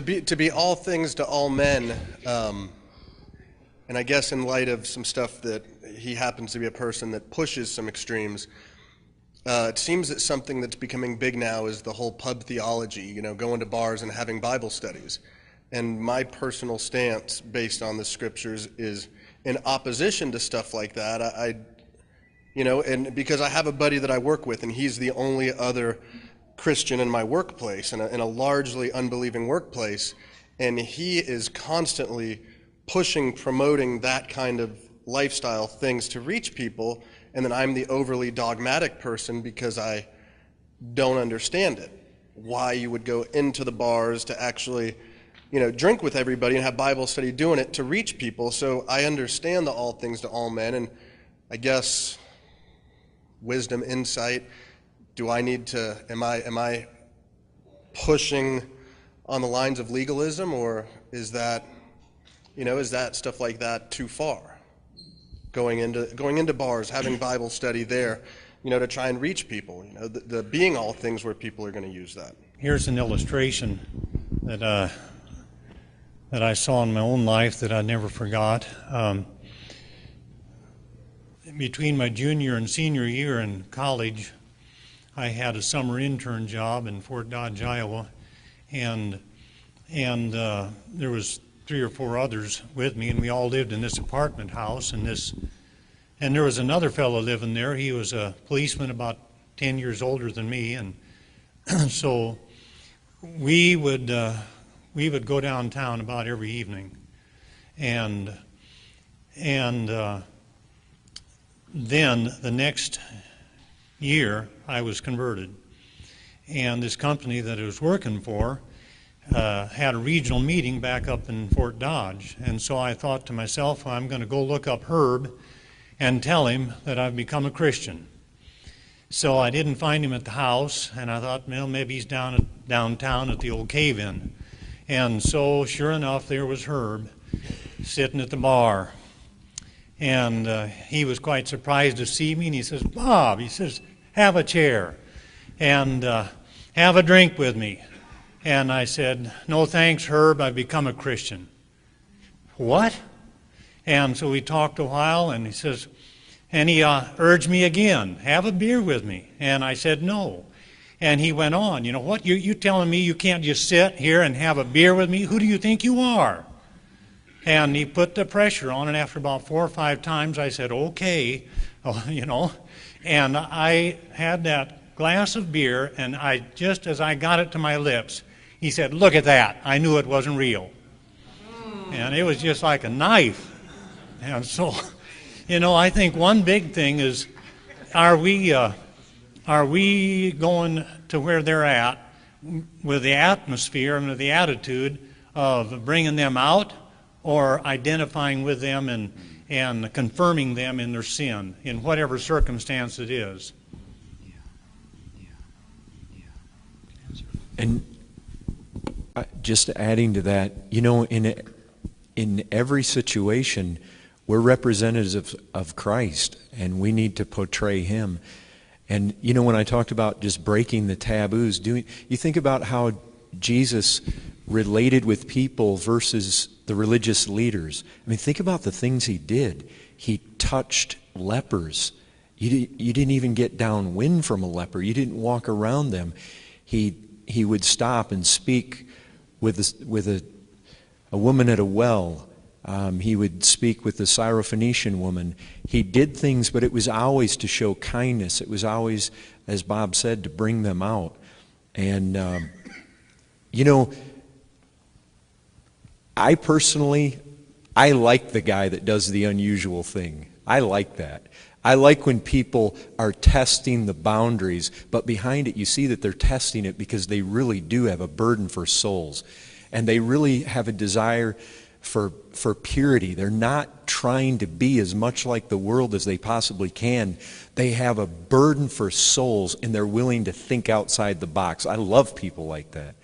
be all things to all men, and I guess in light of some stuff that he happens to be a person that pushes some extremes, it seems that something that's becoming big now is the whole pub theology, going to bars and having Bible studies. And my personal stance based on the scriptures is in opposition to stuff like that. And because I have a buddy that I work with, and he's the only other Christian in my workplace, in a largely unbelieving workplace, and he is constantly promoting that kind of lifestyle things to reach people, and then I'm the overly dogmatic person because I don't understand it. Why you would go into the bars to actually, drink with everybody and have Bible study doing it to reach people. So I understand the all things to all men, and I guess wisdom, insight. Do I need to? Am I pushing on the lines of legalism, or is that stuff like that too far? Going into bars, having Bible study there, to try and reach people. The being all things where people are going to use that. Here's an illustration that I saw in my own life that I never forgot. Between my junior and senior year in college, I had a summer intern job in Fort Dodge, Iowa, and there was 3 or 4 others with me, and we all lived in this apartment house. And there was another fellow living there. He was a policeman, about 10 years older than me, and so we would go downtown about every evening, and then the next year I was converted, and this company that I was working for had a regional meeting back up in Fort Dodge, and so I thought to myself, I'm going to go look up Herb and tell him that I've become a Christian. So I didn't find him at the house, and I thought, well, maybe he's downtown at the old cave-in. And so, sure enough, there was Herb sitting at the bar. And he was quite surprised to see me, and he says, Bob, he says, have a chair and have a drink with me. And I said, no thanks, Herb, I've become a Christian. What? And so we talked a while, and he says, and he urged me again, have a beer with me. And I said, no. And he went on, what, you telling me you can't just sit here and have a beer with me? Who do you think you are? And he put the pressure on, and after about 4 or 5 times, I said, okay, and I had that glass of beer, and just as I got it to my lips, he said, look at that. I knew it wasn't real. And it was just like a knife. And so, I think one big thing is, are we going to where they're at with the atmosphere and with the attitude of bringing them out, or identifying with them and confirming them in their sin, in whatever circumstance it is? And just adding to that, in every situation, we're representatives of Christ, and we need to portray Him. And, when I talked about just breaking the taboos, you think about how Jesus related with people versus the religious leaders. I mean, think about the things He did. He touched lepers. You didn't even get downwind from a leper. You didn't walk around them. He would stop and speak with a woman at a well. He would speak with the Syrophoenician woman. He did things, but it was always to show kindness. It was always, as Bob said, to bring them out. And, I personally, I like the guy that does the unusual thing. I like that. I like when people are testing the boundaries, but behind it you see that they're testing it because they really do have a burden for souls. And they really have a desire for purity. They're not trying to be as much like the world as they possibly can. They have a burden for souls, and they're willing to think outside the box. I love people like that.